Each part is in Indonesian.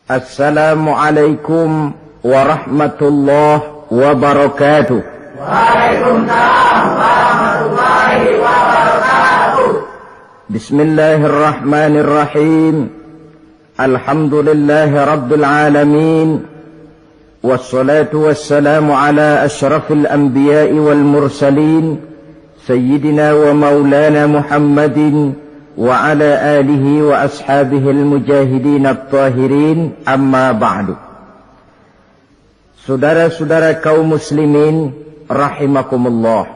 Assalamualaikum warahmatullahi wabarakatuh. Waalaikumsalam warahmatullahi wabarakatuh. Bismillahirrahmanirrahim. Alhamdulillahi rabbil alamin. Wassalatu wassalamu ala ashrafil anbiya'i wal mursalin. Sayyidina wa maulana Muhammadin wa ala alihi wa ashabihil mujahidin at-tahirin, amma ba'du. Saudara-saudara kaum muslimin rahimakumullah.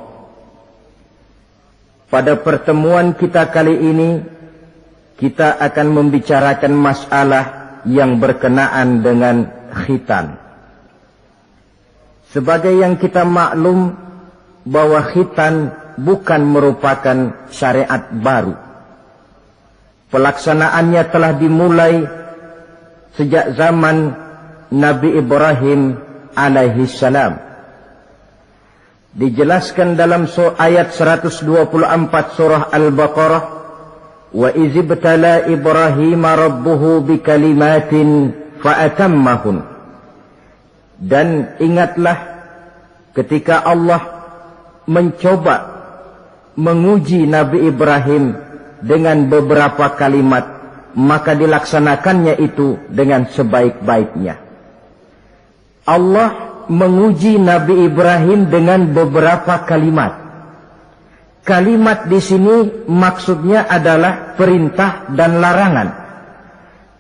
Pada pertemuan kita kali ini, kita akan membicarakan masalah yang berkenaan dengan khitan. Sebagai yang kita maklum bahwa khitan bukan merupakan syariat baru. Pelaksanaannya telah dimulai sejak zaman Nabi Ibrahim alaihi salam. Dijelaskan dalam ayat 124 surah Al-Baqarah, wa izibtala Ibrahim rabbuhu bikalimatin fa'atammahun. Dan ingatlah ketika Allah mencoba menguji Nabi Ibrahim dengan beberapa kalimat, maka dilaksanakannya itu dengan sebaik-baiknya. Allah menguji Nabi Ibrahim dengan beberapa kalimat. Kalimat di sini maksudnya adalah perintah dan larangan.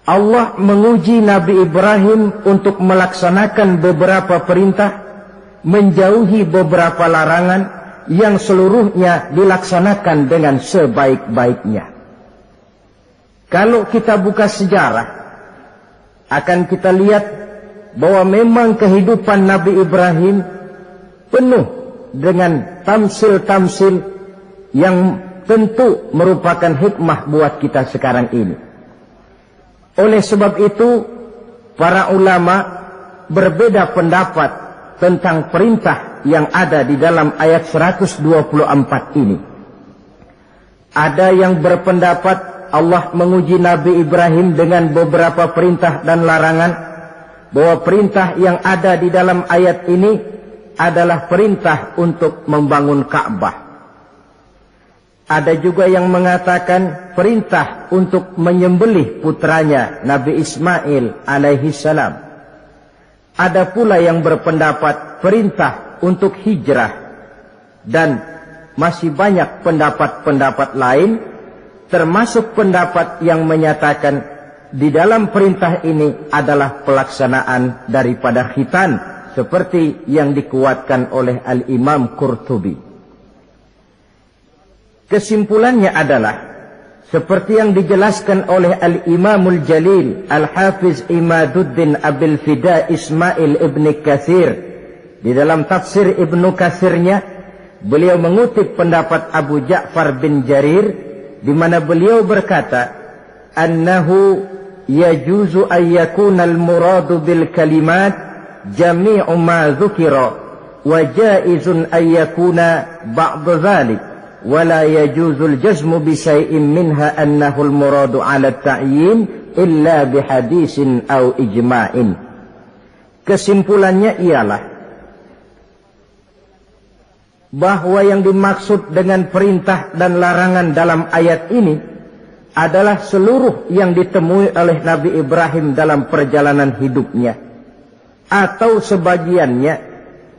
Allah menguji Nabi Ibrahim untuk melaksanakan beberapa perintah, menjauhi beberapa larangan, yang seluruhnya dilaksanakan dengan sebaik-baiknya. Kalau kita buka sejarah, akan kita lihat bahwa memang kehidupan Nabi Ibrahim penuh dengan tamsil-tamsil yang tentu merupakan hikmah buat kita sekarang ini. Oleh sebab itu, para ulama berbeda pendapat tentang perintah yang ada di dalam ayat 124 ini. Ada yang berpendapat Allah menguji Nabi Ibrahim dengan beberapa perintah dan larangan, bahwa perintah yang ada di dalam ayat ini adalah perintah untuk membangun Ka'bah. Ada juga yang mengatakan perintah untuk menyembelih putranya Nabi Ismail alaihi salam. Ada pula yang berpendapat perintah untuk hijrah, dan masih banyak pendapat-pendapat lain, termasuk pendapat yang menyatakan di dalam perintah ini adalah pelaksanaan daripada khitan, seperti yang dikuatkan oleh Al-Imam Qurtubi. Kesimpulannya adalah seperti yang dijelaskan oleh Al-Imamul Jalil Al-Hafiz Imaduddin Abil Fida Ismail Ibn Katsir. Di dalam tafsir Ibnu Katsirnya, beliau mengutip pendapat Abu Ja'far bin Jarir, di mana beliau berkata, annahu yajuzu an yakuna al-muradu bil kalimat jami'u ma dzukira wa jaizun an yakuna ba'd dzalik wa la yajuzu al-jazmu bi shay'in minha annahu al-muradu 'ala at-ta'yin illa bi hadisin aw ijma'in. Kesimpulannya ialah bahwa yang dimaksud dengan perintah dan larangan dalam ayat ini adalah seluruh yang ditemui oleh Nabi Ibrahim dalam perjalanan hidupnya, atau sebagiannya,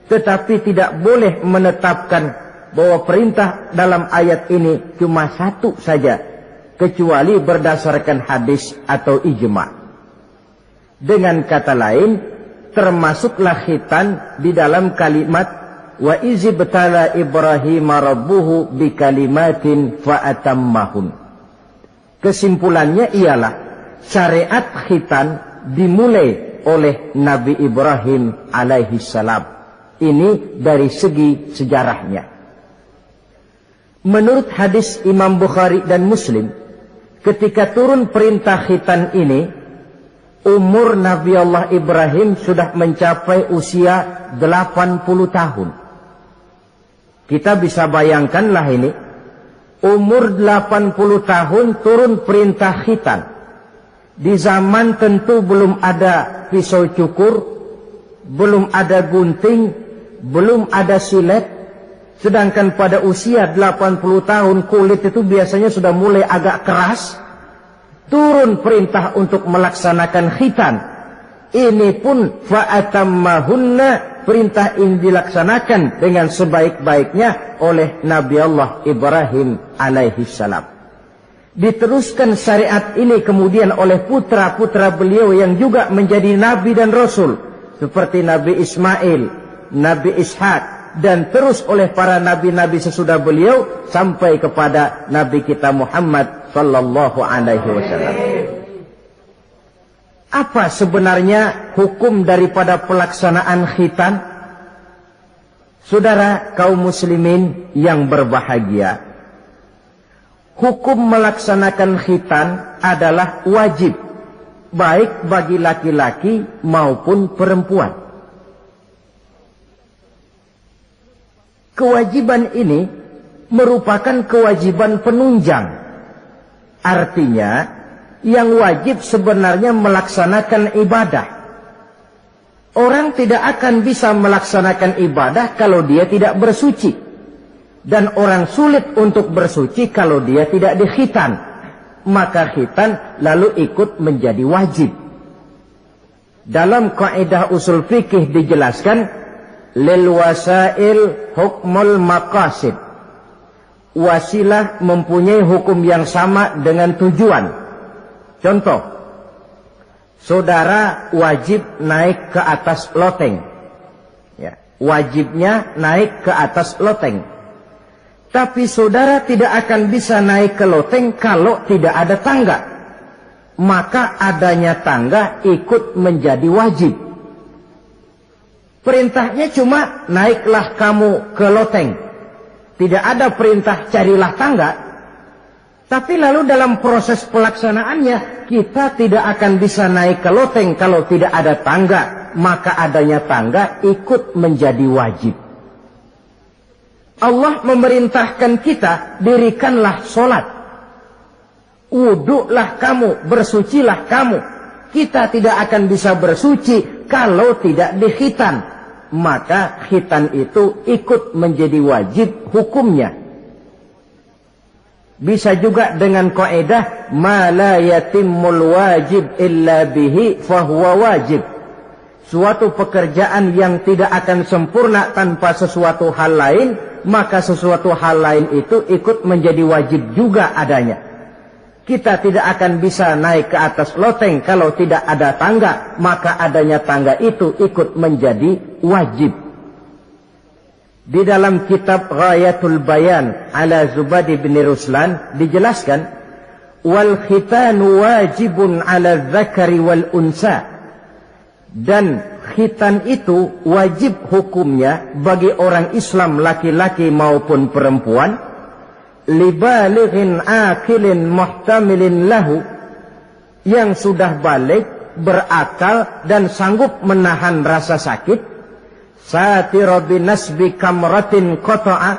tetapi tidak boleh menetapkan bahwa perintah dalam ayat ini cuma satu saja, kecuali berdasarkan hadis atau ijma'. Dengan kata lain, termasuklah khitan di dalam kalimat wa izibtala Ibrahim rabbuhu bikalimatin fa'atammahun. Kesimpulannya ialah syariat khitan dimulai oleh Nabi Ibrahim alaihi salam. Ini dari segi sejarahnya. Menurut hadis Imam Bukhari dan Muslim, ketika turun perintah khitan ini, umur Nabi Allah Ibrahim sudah mencapai usia 80 tahun. Kita bisa bayangkanlah ini, umur 80 tahun turun perintah khitan. Di zaman tentu belum ada pisau cukur, belum ada gunting, belum ada silet. Sedangkan pada usia 80 tahun kulit itu biasanya sudah mulai agak keras. Turun perintah untuk melaksanakan khitan. Ini pun fa'atammahunna, perintah ini dilaksanakan dengan sebaik-baiknya oleh Nabi Allah Ibrahim alaihi salam. Diteruskan syariat ini kemudian oleh putra-putra beliau yang juga menjadi nabi dan rasul, seperti Nabi Ismail, Nabi Ishak, dan terus oleh para nabi-nabi sesudah beliau sampai kepada Nabi kita Muhammad sallallahu alaihi wasallam. Apa sebenarnya hukum daripada pelaksanaan khitan? Saudara kaum muslimin yang berbahagia, hukum melaksanakan khitan adalah wajib, baik bagi laki-laki maupun perempuan. Kewajiban ini merupakan kewajiban penunjang. Artinya, yang wajib sebenarnya melaksanakan ibadah. Orang tidak akan bisa melaksanakan ibadah kalau dia tidak bersuci. Dan orang sulit untuk bersuci kalau dia tidak dikhitan. Maka khitan lalu ikut menjadi wajib. Dalam kaidah usul fikih dijelaskan, lil wasail hukmul maqasid. Wasilah mempunyai hukum yang sama dengan tujuan. Contoh, saudara wajib naik ke atas loteng. Ya, wajibnya naik ke atas loteng. Tapi saudara tidak akan bisa naik ke loteng kalau tidak ada tangga. Maka adanya tangga ikut menjadi wajib. Perintahnya cuma naiklah kamu ke loteng. Tidak ada perintah carilah tangga. Tapi lalu dalam proses pelaksanaannya kita tidak akan bisa naik ke loteng kalau tidak ada tangga. Maka adanya tangga ikut menjadi wajib. Allah memerintahkan kita, dirikanlah sholat. Wuduklah kamu, bersucilah kamu. Kita tidak akan bisa bersuci kalau tidak dikhitan. Maka khitan itu ikut menjadi wajib hukumnya. Bisa juga dengan kaidah ma la yatimmul wajib illa bihi fahuwa wajib. Suatu pekerjaan yang tidak akan sempurna tanpa sesuatu hal lain, maka sesuatu hal lain itu ikut menjadi wajib juga adanya. Kita tidak akan bisa naik ke atas loteng kalau tidak ada tangga, maka adanya tangga itu ikut menjadi wajib. Di dalam kitab Ghayatul Bayan ala Zubadi bin Ruslan dijelaskan, wal khitanu wajibun ala dzakari wal unsa. Dan khitan itu wajib hukumnya bagi orang Islam laki-laki maupun perempuan. Libalighin akilin muhtamilin lahu, yang sudah balik, berakal dan sanggup menahan rasa sakit. Satira binasbi kamratin qata'a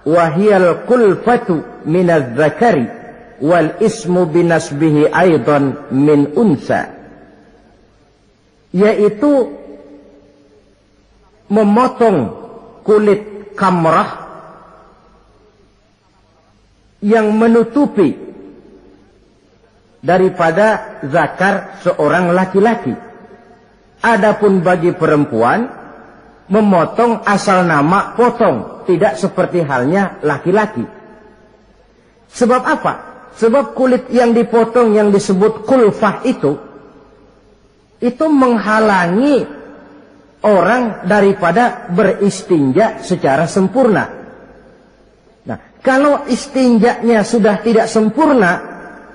wahiyal kulfatu minadz zakari wal ismu binasbihi aidan min unsa. Yaitu memotong kulit kamrah yang menutupi daripada zakar seorang laki-laki. Adapun bagi perempuan, memotong asal nama potong, tidak seperti halnya laki-laki. Sebab apa? Sebab kulit yang dipotong yang disebut kulfah itu menghalangi orang daripada beristinja secara sempurna. Kalau istinjaknya sudah tidak sempurna,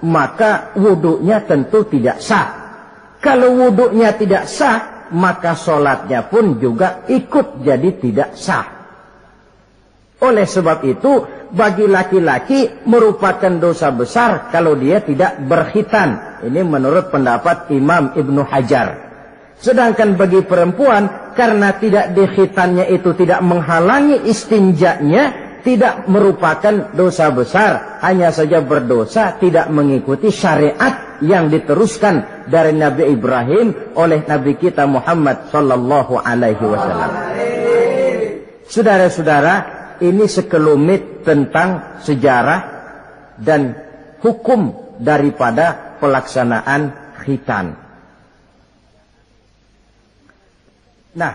maka wuduknya tentu tidak sah. Kalau wuduknya tidak sah, maka sholatnya pun juga ikut jadi tidak sah. Oleh sebab itu, bagi laki-laki merupakan dosa besar kalau dia tidak berkhitan. Ini menurut pendapat Imam Ibnu Hajar. Sedangkan bagi perempuan, karena tidak dikhitannya itu tidak menghalangi istinjaknya, tidak merupakan dosa besar, hanya saja berdosa tidak mengikuti syariat yang diteruskan dari Nabi Ibrahim oleh Nabi kita Muhammad sallallahu alaihi wasallam. Saudara-saudara, ini sekelumit tentang sejarah dan hukum daripada pelaksanaan khitan. Nah,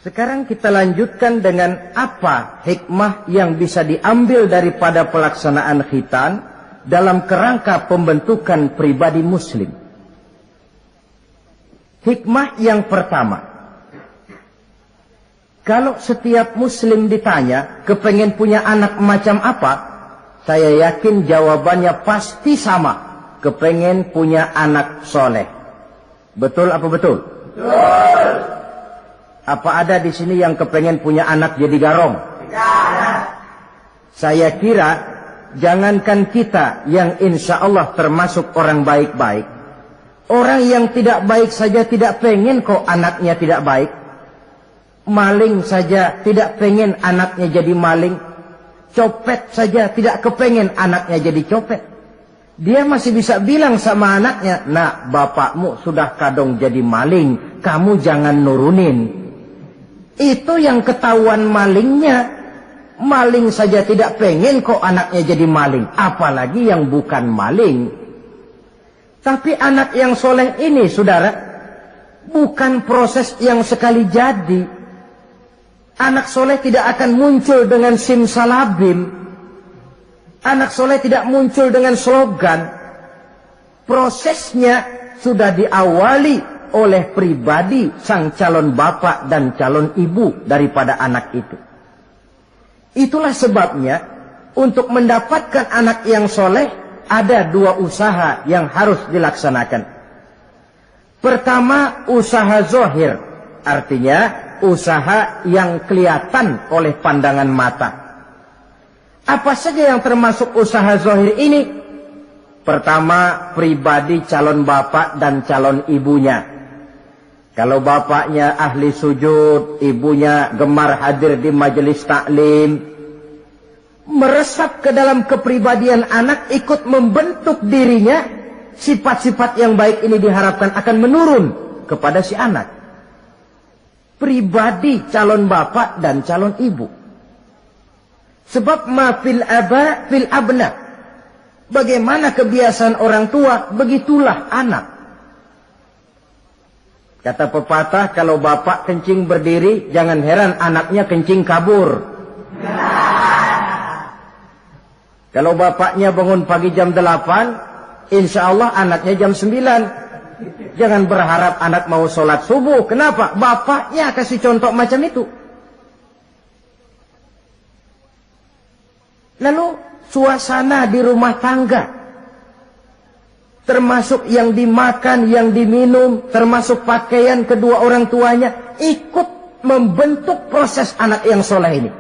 sekarang kita lanjutkan dengan apa hikmah yang bisa diambil daripada pelaksanaan khitan dalam kerangka pembentukan pribadi muslim. Hikmah yang pertama, kalau setiap muslim ditanya kepengen punya anak macam apa, saya yakin jawabannya pasti sama, kepengen punya anak soleh. Betul apa betul? Betul. Apa ada di sini yang kepengen punya anak jadi garong? Tidak. Saya kira jangankan kita yang insya Allah termasuk orang baik-baik, orang yang tidak baik saja tidak pengen kok anaknya tidak baik. Maling saja tidak pengen anaknya jadi maling. Copet saja tidak kepengen anaknya jadi copet. Dia masih bisa bilang sama anaknya, "Nak, bapakmu sudah kadung jadi maling, kamu jangan nurunin." Itu yang ketahuan malingnya. Maling saja tidak pengen kok anaknya jadi maling, apalagi yang bukan maling. Tapi anak yang soleh ini, saudara, bukan proses yang sekali jadi. Anak soleh tidak akan muncul dengan simsalabim. Anak soleh tidak muncul dengan slogan. Prosesnya sudah diawali oleh pribadi sang calon bapak dan calon ibu daripada anak itu. Itulah sebabnya untuk mendapatkan anak yang soleh ada dua usaha yang harus dilaksanakan. Pertama, usaha zohir, artinya usaha yang kelihatan oleh pandangan mata. Apa saja yang termasuk usaha zohir ini? Pertama, pribadi calon bapak dan calon ibunya. Kalau bapaknya ahli sujud, ibunya gemar hadir di majelis taklim, meresap ke dalam kepribadian anak, ikut membentuk dirinya, sifat-sifat yang baik ini diharapkan akan menurun kepada si anak. Pribadi calon bapak dan calon ibu. Sebab ma fil aba fil abna. Bagaimana kebiasaan orang tua, begitulah anak. Kata pepatah, kalau bapak kencing berdiri, jangan heran anaknya kencing kabur. Kalau bapaknya bangun pagi jam 8, insya Allah anaknya jam 9. Jangan berharap anak mau sholat subuh. Kenapa? Bapaknya kasih contoh macam itu. Lalu suasana di rumah tangga, termasuk yang dimakan, yang diminum, termasuk pakaian kedua orang tuanya, ikut membentuk proses anak yang soleh ini.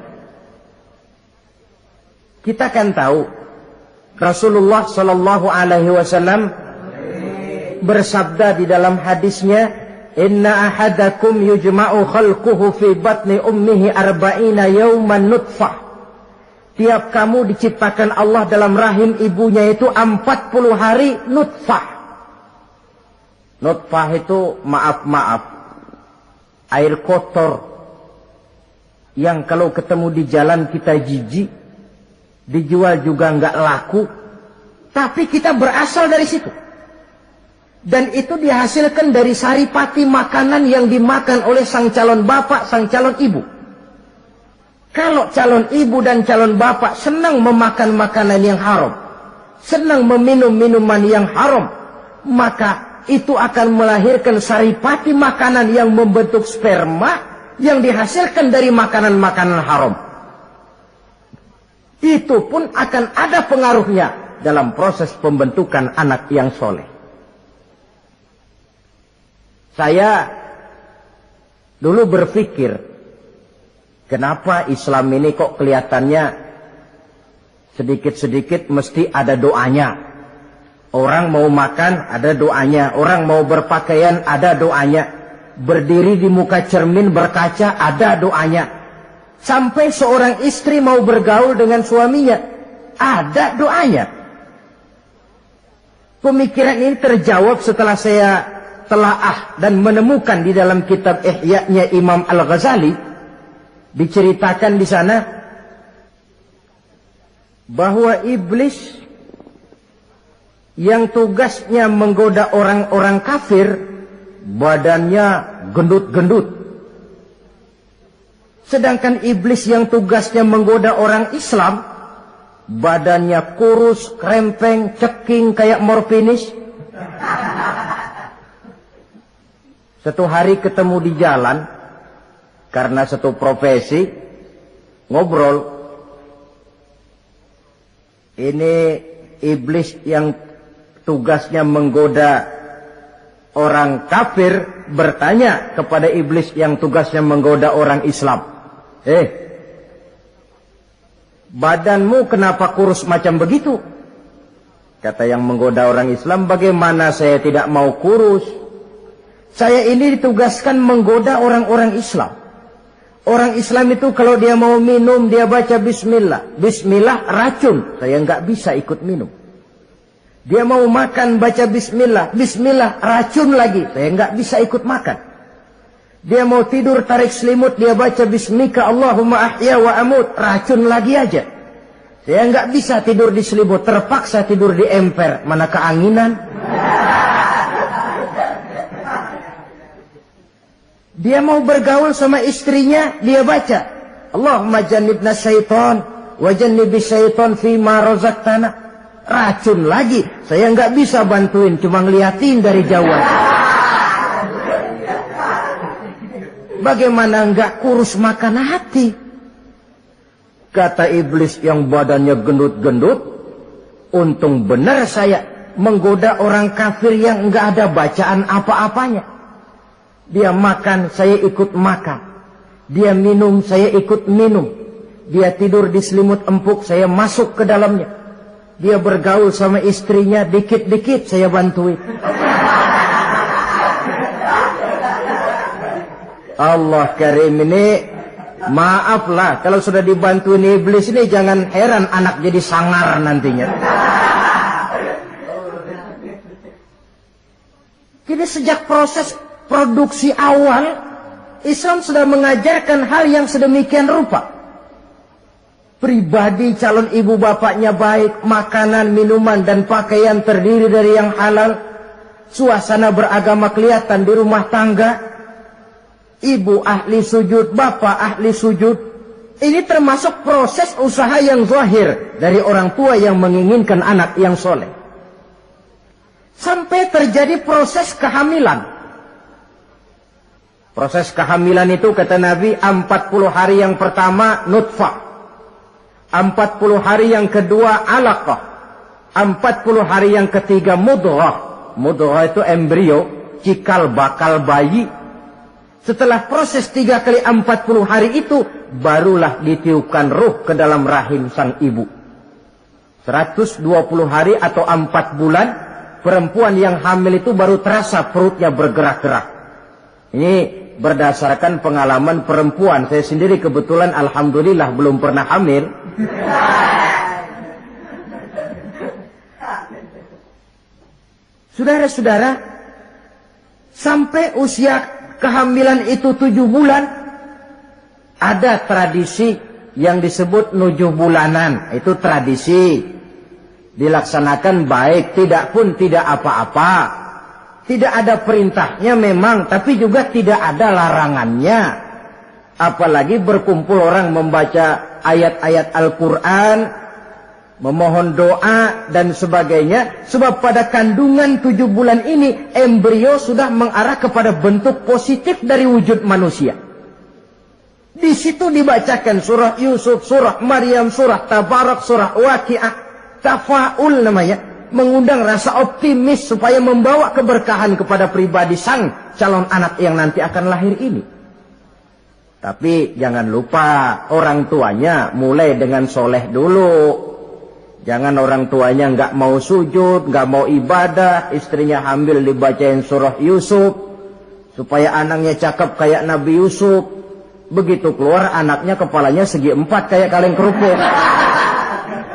Kita kan tahu Rasulullah Sallallahu Alaihi Wasallam bersabda di dalam hadisnya, "Inna ahadakum yujma'u khalquhu fi batni ummihi arba'ina yawman nutfah." Tiap kamu diciptakan Allah dalam rahim ibunya itu 40 hari nutfah. Nutfah itu maaf, air kotor yang kalau ketemu di jalan kita jijik, dijual juga nggak laku, tapi kita berasal dari situ. Dan itu dihasilkan dari saripati makanan yang dimakan oleh sang calon bapak, sang calon ibu. Kalau calon ibu dan calon bapak senang memakan makanan yang haram, senang meminum minuman yang haram, maka itu akan melahirkan saripati makanan yang membentuk sperma yang dihasilkan dari makanan-makanan haram. Itu pun akan ada pengaruhnya dalam proses pembentukan anak yang soleh. Saya dulu berpikir, kenapa Islam ini kok kelihatannya sedikit-sedikit mesti ada doanya. Orang mau makan ada doanya, orang mau berpakaian ada doanya, berdiri di muka cermin berkaca ada doanya. Sampai seorang istri mau bergaul dengan suaminya ada doanya. Pemikiran ini terjawab setelah saya telaah dan menemukan di dalam kitab Ihya-nya Imam Al-Ghazali. Diceritakan di sana bahwa iblis yang tugasnya menggoda orang-orang kafir, badannya gendut-gendut. Sedangkan iblis yang tugasnya menggoda orang Islam, badannya kurus, krempeng, ceking kayak morfinis. Satu hari ketemu di jalan, karena satu profesi, ngobrol. Ini iblis yang tugasnya menggoda orang kafir bertanya kepada iblis yang tugasnya menggoda orang Islam. Badanmu kenapa kurus macam begitu? Kata yang menggoda orang Islam, bagaimana saya tidak mau kurus? Saya ini ditugaskan menggoda orang-orang Islam. Orang Islam itu kalau dia mau minum, dia baca bismillah. Bismillah racun, saya nggak bisa ikut minum. Dia mau makan, baca bismillah. Bismillah racun lagi, saya nggak bisa ikut makan. Dia mau tidur, tarik selimut, dia baca bismika Allahumma ahya wa amut, racun lagi aja. Saya nggak bisa tidur di selimut, terpaksa tidur di emper, mana keanginan. Dia mau bergaul sama istrinya, dia baca Allahumma jannibna syaitan wa jannibis syaitan fima razaqtana, racun lagi. Saya nggak bisa bantuin, cuma ngeliatin dari jauh. Bagaimana enggak kurus makan hati? Kata iblis yang badannya gendut-gendut, untung benar saya menggoda orang kafir yang enggak ada bacaan apa-apanya. Dia makan, saya ikut makan. Dia minum, saya ikut minum. Dia tidur di selimut empuk, saya masuk ke dalamnya. Dia bergaul sama istrinya, dikit-dikit saya bantuin. Allah Karim ini, maaflah kalau sudah dibantuin iblis ini, jangan heran anak jadi sangar nantinya. Jadi sejak proses produksi awal, Islam sudah mengajarkan hal yang sedemikian rupa. Pribadi calon ibu bapaknya baik, makanan, minuman, dan pakaian terdiri dari yang halal. Suasana beragama kelihatan di rumah tangga. Ibu ahli sujud, bapak ahli sujud. Ini termasuk proses usaha yang zahir dari orang tua yang menginginkan anak yang soleh. Sampai terjadi proses kehamilan. Proses kehamilan itu kata Nabi 40 hari yang pertama nutfah, 40 hari yang kedua alaqah, 40 hari yang ketiga mudghah. Mudghah itu embrio, cikal bakal bayi. Setelah proses 3 kali 40 hari itu, barulah ditiupkan ruh ke dalam rahim sang ibu. 120 hari atau 4 bulan, perempuan yang hamil itu baru terasa perutnya bergerak-gerak. Ini berdasarkan pengalaman perempuan. Saya sendiri kebetulan alhamdulillah belum pernah hamil. Saudara-saudara, sampai usia kehamilan itu 7 bulan, ada tradisi yang disebut 7 bulanan. Itu tradisi dilaksanakan baik, tidak pun tidak apa-apa. Tidak ada perintahnya memang, tapi juga tidak ada larangannya. Apalagi berkumpul orang membaca ayat-ayat Al-Quran, memohon doa dan sebagainya. Sebab pada kandungan 7 bulan ini, embrio sudah mengarah kepada bentuk positif dari wujud manusia. Di situ dibacakan surah Yusuf, surah Maryam, surah Tabarak, surah Waqi'ah, tafaul namanya. Mengundang rasa optimis supaya membawa keberkahan kepada pribadi sang calon anak yang nanti akan lahir ini. Tapi jangan lupa orang tuanya mulai dengan soleh dulu. Jangan orang tuanya nggak mau sujud, nggak mau ibadah, istrinya hamil dibacain surah Yusuf supaya anaknya cakep kayak Nabi Yusuf. Begitu keluar anaknya kepalanya segi 4 kayak kaleng kerupuk.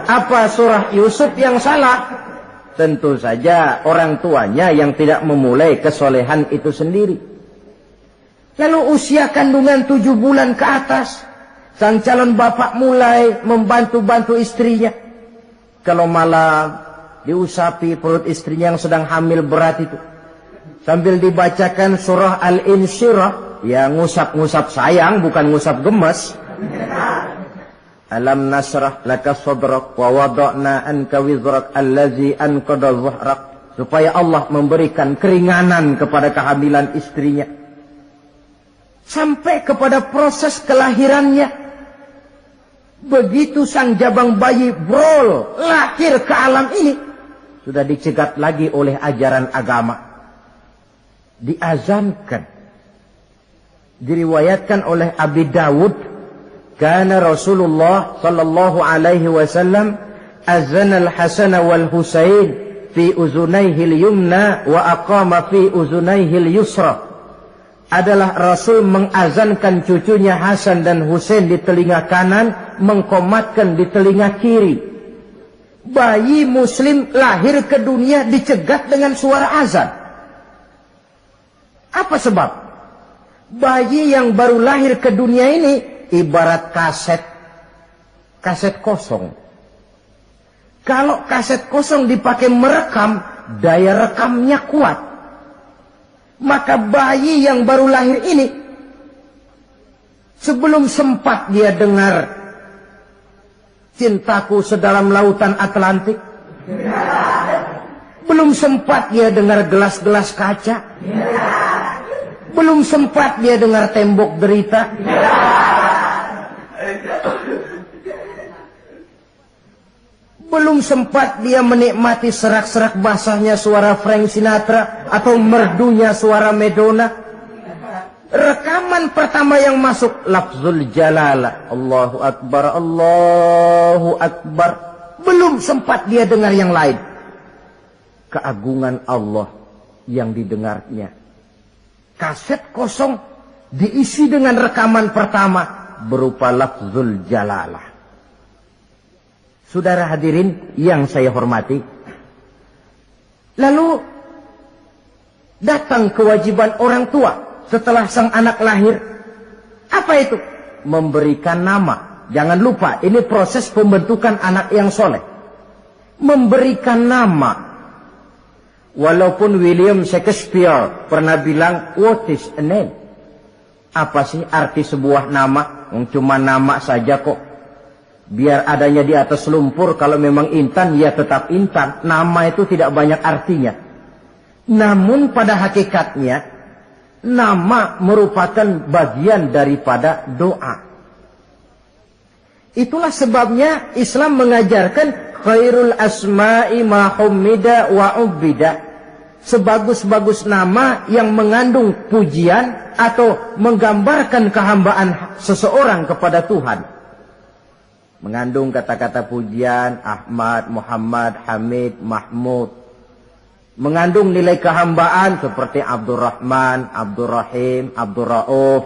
Apa surah Yusuf yang salah? Tentu saja orang tuanya yang tidak memulai kesolehan itu sendiri. Lalu usia kandungan 7 bulan ke atas, sang calon bapak mulai membantu-bantu istrinya. Kalau malam diusapi perut istrinya yang sedang hamil berat itu, sambil dibacakan surah Al-Insyirah, ya ngusap-ngusap sayang, bukan ngusap gemes. Alam nasrah laka sadrak wa wada'na anka wizrak allazi anqadha dhahrak, supaya Allah memberikan keringanan kepada kehamilan istrinya. Sampai kepada proses kelahirannya. Begitu sang jabang bayi brol lahir ke alam ini, sudah dicegat lagi oleh ajaran agama. Diazankan. Diriwayatkan oleh Abi Dawud, kana Rasulullah sallallahu alaihi wasallam azana al-Hasan wal Husain fi uzunaihi al-yumna wa aqama fi uzunaihi al-yusra. Adalah Rasul mengazankan cucunya Hasan dan Husain di telinga kanan, mengkomatkan di telinga kiri. Bayi muslim lahir ke dunia dicegat dengan suara azan. Apa sebab? Bayi yang baru lahir ke dunia ini ibarat kaset kosong. Kalau kaset kosong dipakai merekam, daya rekamnya kuat. Maka bayi yang baru lahir ini, sebelum sempat dia dengar cintaku sedalam lautan Atlantik, belum sempat dia dengar gelas-gelas kaca, belum sempat dia dengar tembok derita, belum sempat dia menikmati serak-serak basahnya suara Frank Sinatra atau merdunya suara Madonna. Rekaman pertama yang masuk lafzul jalalah, Allahu Akbar, Allahu Akbar. Belum sempat dia dengar yang lain. Keagungan Allah yang didengarnya. Kaset kosong diisi dengan rekaman pertama berupa lafzul jalalah. Saudara hadirin yang saya hormati, lalu datang kewajiban orang tua setelah sang anak lahir. Apa itu? Memberikan nama. Jangan lupa, ini proses pembentukan anak yang soleh. Memberikan nama. Walaupun William Shakespeare pernah bilang, what is a name? Apa sih arti sebuah nama? Cuma nama saja kok. Biar adanya di atas lumpur, kalau memang intan, ya tetap intan. Nama itu tidak banyak artinya. Namun pada hakikatnya, nama merupakan bagian daripada doa. Itulah sebabnya Islam mengajarkan khairul asma'i ma hummida wa ubbida. Sebagus-bagus nama yang mengandung pujian atau menggambarkan kehambaan seseorang kepada Tuhan. Mengandung kata-kata pujian, Ahmad, Muhammad, Hamid, Mahmud. Mengandung nilai kehambaan seperti Abdurrahman, Abdurrahim, Abdurrauf.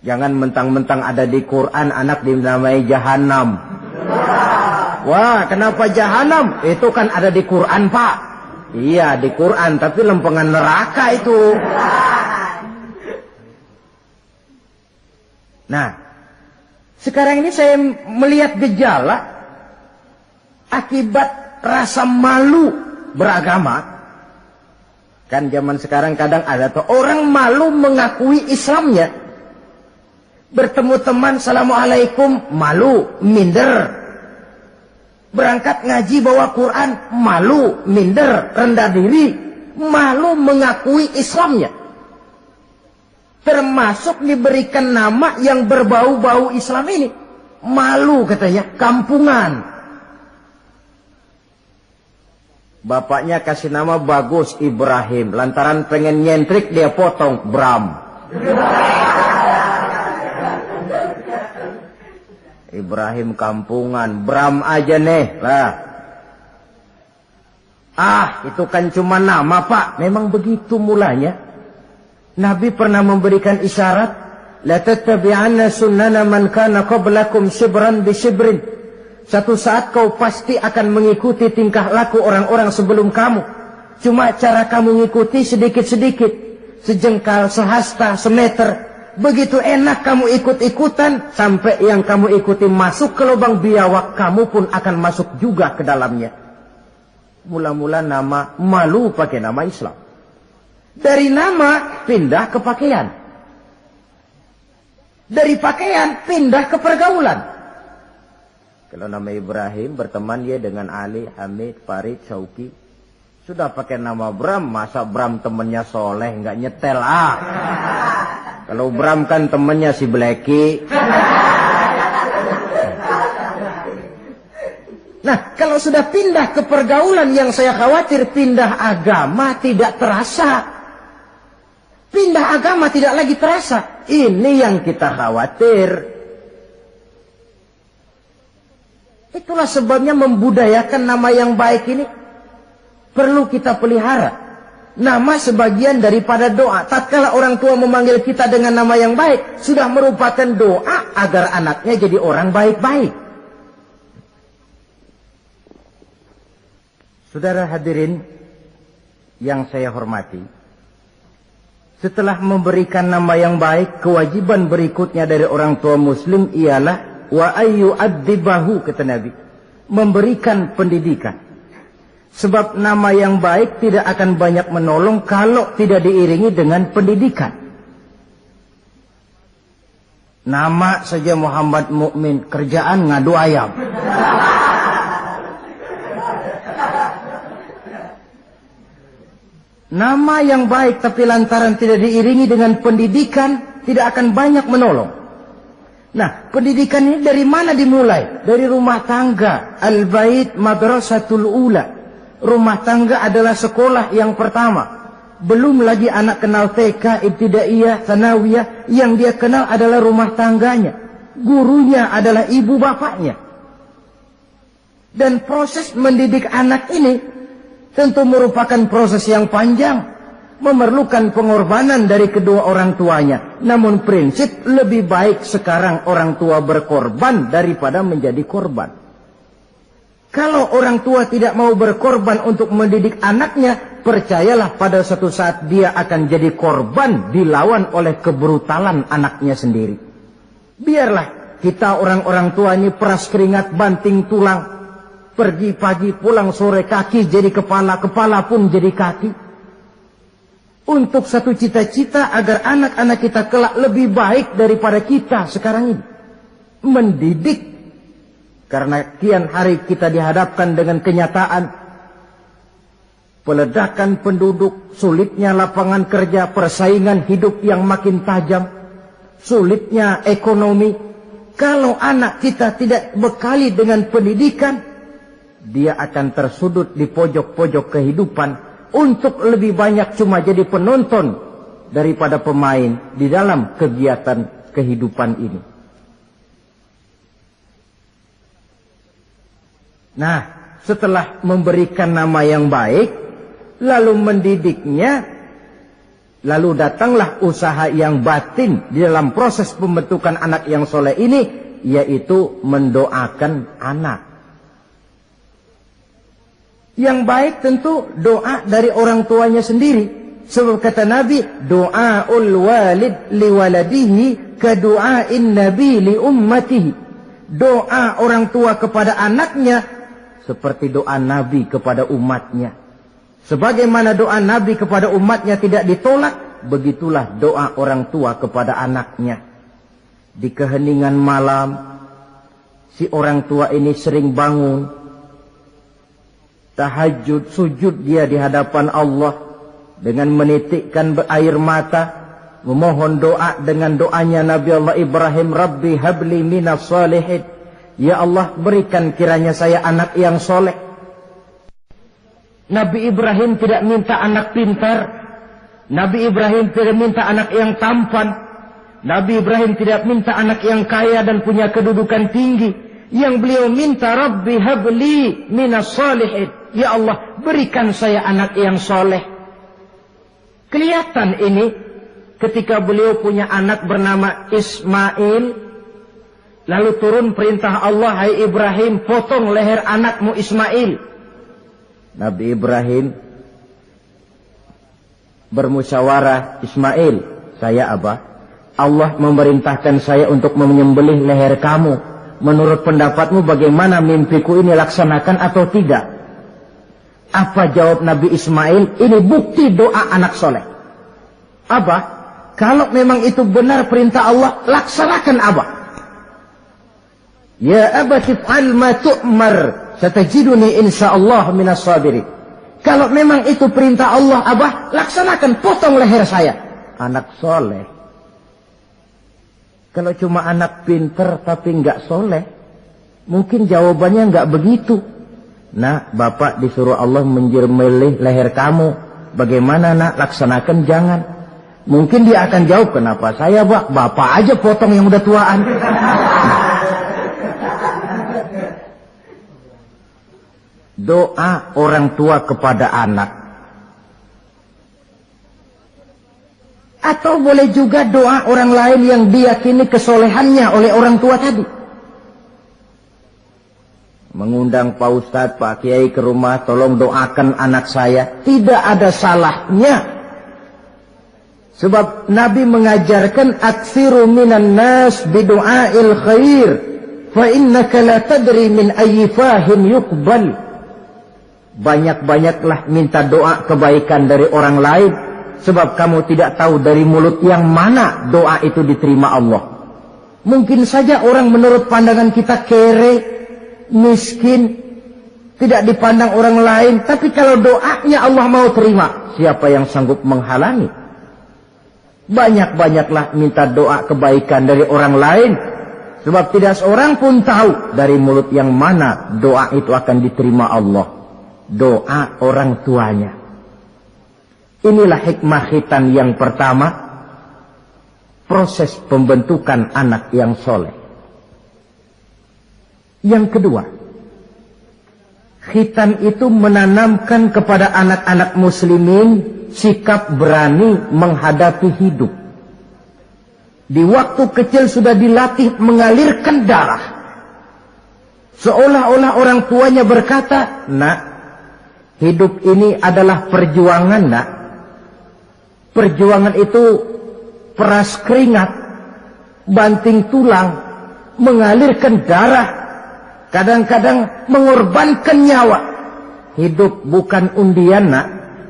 Jangan mentang-mentang ada di Quran, anak dinamai Jahannam. Wah, kenapa Jahannam? Itu kan ada di Quran, Pak. Iya, di Quran, tapi lempengan neraka itu. Nah, sekarang ini saya melihat gejala akibat rasa malu beragama. Kan zaman sekarang kadang ada tuh orang malu mengakui Islamnya. Bertemu teman, Assalamualaikum, malu, minder. Berangkat ngaji bawa Quran, malu, minder, rendah diri. Malu mengakui Islamnya. Termasuk diberikan nama yang berbau-bau Islam ini. Malu katanya, kampungan. Bapaknya kasih nama bagus, Ibrahim. Lantaran pengen nyentrik, dia potong, Bram. Ibrahim kampungan, Bram aja nih lah. Ah, itu kan cuma nama, Pak. Memang begitu mulanya. Nabi pernah memberikan isyarat, la tattabi'anna sunnana man kana qablakum shibran bi shibrin. Suatu saat kau pasti akan mengikuti tingkah laku orang-orang sebelum kamu. Cuma cara kamu ngikuti sedikit-sedikit. Sejengkal, sehasta, semeter. Begitu enak kamu ikut-ikutan. Sampai yang kamu ikuti masuk ke lubang biawak. Kamu pun akan masuk juga ke dalamnya. Mula-mula nama malu pakai nama Islam. Dari nama pindah ke pakaian. Dari pakaian pindah ke pergaulan. Kalau nama Ibrahim berteman dia dengan Ali, Hamid, Farid, Syauki. Sudah pakai nama Bram, masa Bram temennya soleh, nggak nyetel Kalau Bram kan temennya si Blacky. Nah, kalau sudah pindah ke pergaulan, yang saya khawatir pindah agama tidak terasa. Pindah agama tidak lagi terasa. Ini yang kita khawatir. Itulah sebabnya membudayakan nama yang baik ini perlu kita pelihara. Nama sebagian daripada doa. Tatkala orang tua memanggil kita dengan nama yang baik, sudah merupakan doa agar anaknya jadi orang baik-baik. Saudara hadirin yang saya hormati, setelah memberikan nama yang baik, kewajiban berikutnya dari orang tua muslim ialah wa ayyu'addibahu, kata Nabi, memberikan pendidikan. Sebab nama yang baik tidak akan banyak menolong kalau tidak diiringi dengan pendidikan. Nama saja Muhammad Mukmin, kerjaan ngadu ayam. Nama yang baik tapi lantaran tidak diiringi dengan pendidikan, tidak akan banyak menolong. Nah, pendidikan ini dari mana dimulai? Dari rumah tangga. Al-bait madrasatul ula. Rumah tangga adalah sekolah yang pertama. Belum lagi anak kenal TK, ibtidaiyah, tsanawiyah. Yang dia kenal adalah rumah tangganya. Gurunya adalah ibu bapaknya. Dan proses mendidik anak ini tentu merupakan proses yang panjang. Memerlukan pengorbanan dari kedua orang tuanya. Namun prinsip lebih baik sekarang orang tua berkorban daripada menjadi korban. Kalau orang tua tidak mau berkorban untuk mendidik anaknya, percayalah pada suatu saat dia akan jadi korban dilawan oleh kebrutalan anaknya sendiri. Biarlah kita orang-orang tua ini peras keringat banting tulang. Pergi pagi pulang sore, kaki jadi kepala, kepala pun jadi kaki. Untuk satu cita-cita agar anak-anak kita kelak lebih baik daripada kita sekarang ini. Mendidik. Karena kian hari kita dihadapkan dengan kenyataan. Peledakan penduduk, sulitnya lapangan kerja, persaingan hidup yang makin tajam. Sulitnya ekonomi. Kalau anak kita tidak bekali dengan pendidikan, dia akan tersudut di pojok-pojok kehidupan. Untuk lebih banyak cuma jadi penonton daripada pemain di dalam kegiatan kehidupan ini. Nah, setelah memberikan nama yang baik, lalu mendidiknya, lalu datanglah usaha yang batin di dalam proses pembentukan anak yang soleh ini, yaitu mendoakan anak. Yang baik tentu doa dari orang tuanya sendiri. Sebab kata Nabi, doaul walid liwaladihi kadu'ain nabi li ummatihi. Doa orang tua kepada anaknya seperti doa Nabi kepada umatnya. Sebagaimana doa Nabi kepada umatnya tidak ditolak, begitulah doa orang tua kepada anaknya. Di keheningan malam, si orang tua ini sering bangun, tahajud, sujud dia di hadapan Allah dengan menitikkan air mata, memohon doa dengan doanya Nabi Allah Ibrahim, Rabbi habli minas salihin. Ya Allah, berikan kiranya saya anak yang soleh. Nabi Ibrahim tidak minta anak pintar. Nabi Ibrahim tidak minta anak yang tampan. Nabi Ibrahim tidak minta anak yang kaya dan punya kedudukan tinggi. Yang beliau minta, Rabbi habli minas salihin. Ya Allah, berikan saya anak yang soleh. Kelihatan ini ketika beliau punya anak bernama Ismail. Lalu turun perintah Allah, hai Ibrahim, potong leher anakmu Ismail. Nabi Ibrahim bermusyawarah, Ismail, saya Abah, Allah memerintahkan saya untuk menyembelih leher kamu. Menurut pendapatmu bagaimana mimpiku ini, laksanakan atau tidak? Apa jawab Nabi Ismail? Ini bukti doa anak soleh. Abah, kalau memang itu benar perintah Allah, laksanakan Abah. Ya abati fa'al ma tu'mar, satajiduni insyaallah minas sabirin. Kalau memang itu perintah Allah, Abah, laksanakan, potong leher saya. Anak soleh. Kalau cuma anak pinter tapi nggak soleh, mungkin jawabannya nggak begitu. Nah, Bapak disuruh Allah menjembelih leher kamu. Bagaimana nak? Laksanakan, jangan. Mungkin dia akan jawab, kenapa saya, Bapak aja potong yang udah tuaan. Doa orang tua kepada anak. Atau boleh juga doa orang lain yang diyakini kesolehannya oleh orang tua tadi. Mengundang Pak Ustadz, Pak Kiai ke rumah, tolong doakan anak saya. Tidak ada salahnya. Sebab Nabi mengajarkan, aksiru minan nas bidu'ail khair, fa innaka la tadri min ayyi fahin yuqbal. Banyak-banyaklah minta doa kebaikan dari orang lain, sebab kamu tidak tahu dari mulut yang mana doa itu diterima Allah. Mungkin saja orang menurut pandangan kita kere, miskin, tidak dipandang orang lain, tapi kalau doanya Allah mau terima, siapa yang sanggup menghalangi? Banyak-banyaklah minta doa kebaikan dari orang lain, sebab tidak seorang pun tahu dari mulut yang mana doa itu akan diterima Allah. Doa orang tuanya. Inilah hikmah khitan yang pertama, proses pembentukan anak yang soleh. Yang kedua, khitan itu menanamkan kepada anak-anak muslimin sikap berani menghadapi hidup. Di waktu kecil sudah dilatih mengalirkan darah. Seolah-olah orang tuanya berkata, nak, hidup ini adalah perjuangan, nak. Perjuangan itu peras keringat, banting tulang, mengalirkan darah, kadang-kadang mengorbankan nyawa. Hidup bukan undian, nak.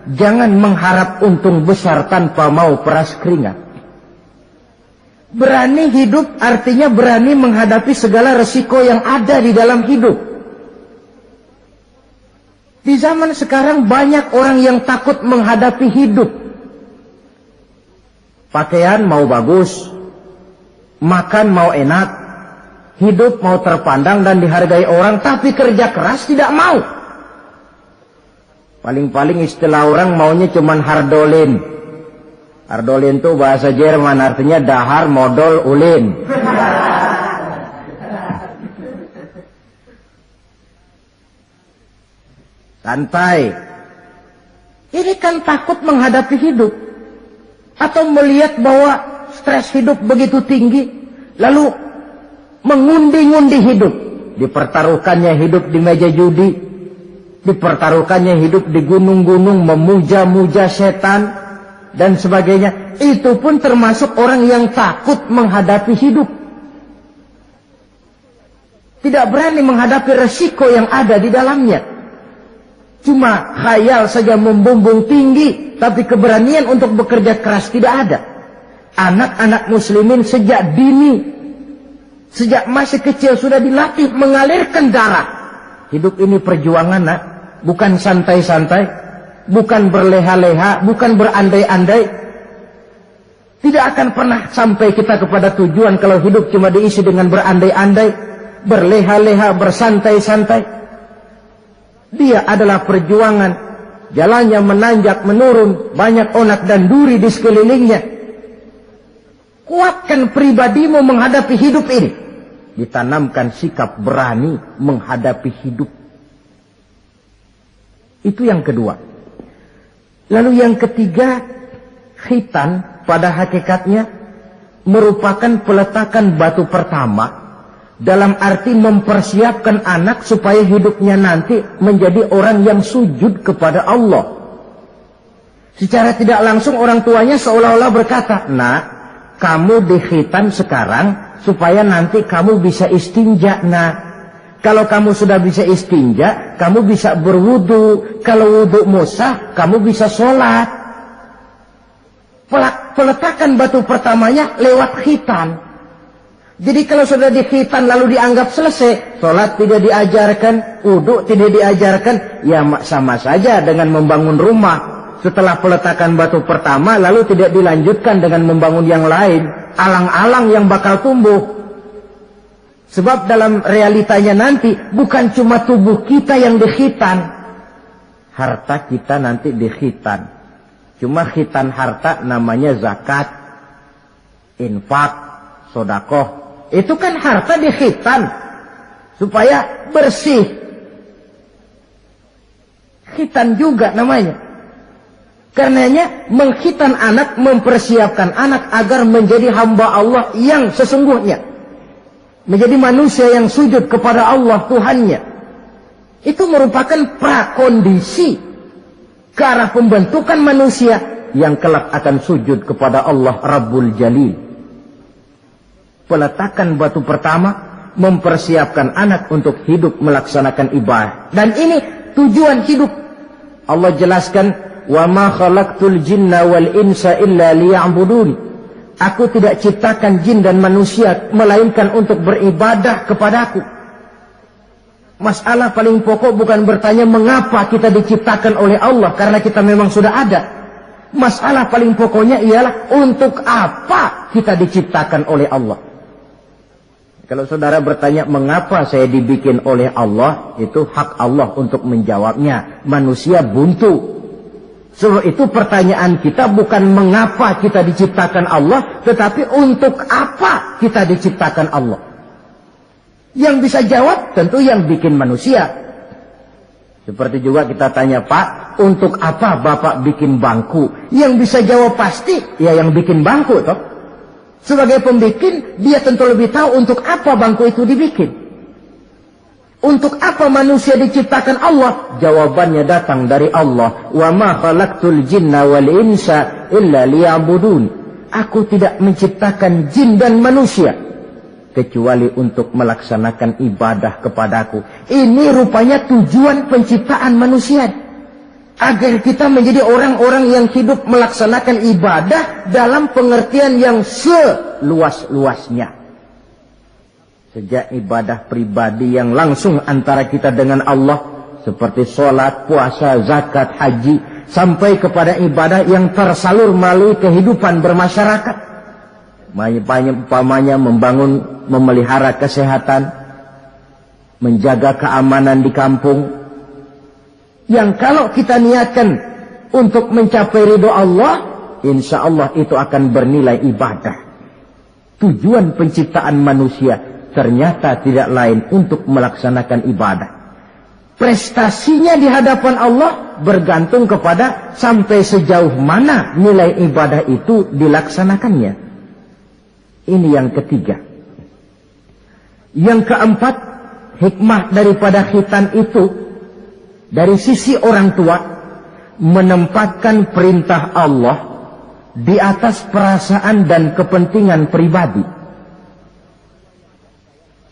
Jangan mengharap untung besar tanpa mau peras keringat. Berani hidup artinya berani menghadapi segala resiko yang ada di dalam hidup. Di zaman sekarang banyak orang yang takut menghadapi hidup. Pakaian mau bagus, makan mau enak, hidup mau terpandang dan dihargai orang, tapi kerja keras tidak mau. Paling-paling istilah orang maunya cuman hardolin. Hardolin itu bahasa Jerman, artinya dahar, modal, ulin. Santai. Ini kan takut menghadapi hidup. Atau melihat bahwa stres hidup begitu tinggi, lalu mengundi-ngundi hidup. Dipertaruhkannya hidup di meja judi, dipertaruhkannya hidup di gunung-gunung, memuja-muja setan, dan sebagainya. Itu pun termasuk orang yang takut menghadapi hidup. Tidak berani menghadapi resiko yang ada di dalamnya. Cuma khayal saja membumbung tinggi, tapi keberanian untuk bekerja keras tidak ada. Anak-anak muslimin sejak dini, sejak masih kecil sudah dilatih mengalirkan darah. Hidup ini perjuangan, nak. Bukan santai-santai, bukan berleha-leha, bukan berandai-andai. Tidak akan pernah sampai kita kepada tujuan kalau hidup cuma diisi dengan berandai-andai, berleha-leha, bersantai-santai. Dia adalah perjuangan. Jalannya menanjak, menurun, banyak onak dan duri di sekelilingnya. Kuatkan pribadimu menghadapi hidup ini. Ditanamkan sikap berani menghadapi hidup. Itu yang kedua. Lalu yang ketiga, khitan pada hakikatnya merupakan peletakan batu pertama Dalam arti mempersiapkan anak supaya hidupnya nanti menjadi orang yang sujud kepada Allah. Secara tidak langsung orang tuanya seolah-olah berkata, "Nak, kamu dikhitan sekarang supaya nanti kamu bisa istinja, nak. Kalau kamu sudah bisa istinja, kamu bisa berwudu. Kalau wudumu sah, kamu bisa sholat." Peletakan batu pertamanya lewat khitan. Jadi kalau sudah dikhitan lalu dianggap selesai, sholat tidak diajarkan, wudu tidak diajarkan, ya sama saja dengan membangun rumah. Setelah peletakan batu pertama lalu tidak dilanjutkan dengan membangun yang lain, alang-alang yang bakal tumbuh. Sebab dalam realitanya nanti bukan cuma tubuh kita yang dikhitan, harta kita nanti dikhitan. Cuma khitan harta namanya zakat, infak, sodakoh. Itu kan harta dikhitan supaya bersih. Khitan juga namanya. Karenanya mengkhitan anak, mempersiapkan anak agar menjadi hamba Allah yang sesungguhnya. Menjadi manusia yang sujud kepada Allah Tuhannya. Itu merupakan prakondisi ke arah pembentukan manusia yang kelak akan sujud kepada Allah Rabbul Jalil. Peletakan batu pertama mempersiapkan anak untuk hidup melaksanakan ibadah. Dan ini tujuan hidup. Allah jelaskan, "Wa ma khalaqtul jinna wal insa illa liya'budun." Aku tidak ciptakan jin dan manusia melainkan untuk beribadah kepadaku. Masalah paling pokok bukan bertanya mengapa kita diciptakan oleh Allah, karena kita memang sudah ada. Masalah paling pokoknya ialah untuk apa kita diciptakan oleh Allah. Kalau saudara bertanya mengapa saya dibikin oleh Allah, itu hak Allah untuk menjawabnya. Manusia buntu. Sebab itu pertanyaan kita bukan mengapa kita diciptakan Allah, tetapi untuk apa kita diciptakan Allah. Yang bisa jawab tentu yang bikin manusia. Seperti juga kita tanya, "Pak, untuk apa Bapak bikin bangku?" Yang bisa jawab pasti ya yang bikin bangku toh. Sebagai pembikin, dia tentu lebih tahu untuk apa bangku itu dibikin. Untuk apa manusia diciptakan Allah? Jawabannya datang dari Allah. "Wa ma khalaqtul jinna wal insa illa liya'budun." Aku tidak menciptakan jin dan manusia kecuali untuk melaksanakan ibadah kepadaku. Ini rupanya tujuan penciptaan manusia. Agar kita menjadi orang-orang yang hidup melaksanakan ibadah dalam pengertian yang seluas-luasnya. Sejak ibadah pribadi yang langsung antara kita dengan Allah, seperti sholat, puasa, zakat, haji, sampai kepada ibadah yang tersalur melalui kehidupan bermasyarakat. Umpamanya membangun, memelihara kesehatan, menjaga keamanan di kampung. Yang kalau kita niatkan untuk mencapai ridho Allah, insya Allah itu akan bernilai ibadah. Tujuan penciptaan manusia ternyata tidak lain untuk melaksanakan ibadah. Prestasinya di hadapan Allah bergantung kepada sampai sejauh mana nilai ibadah itu dilaksanakannya. Ini yang ketiga. Yang keempat, hikmah daripada khitan itu dari sisi orang tua menempatkan perintah Allah di atas perasaan dan kepentingan pribadi.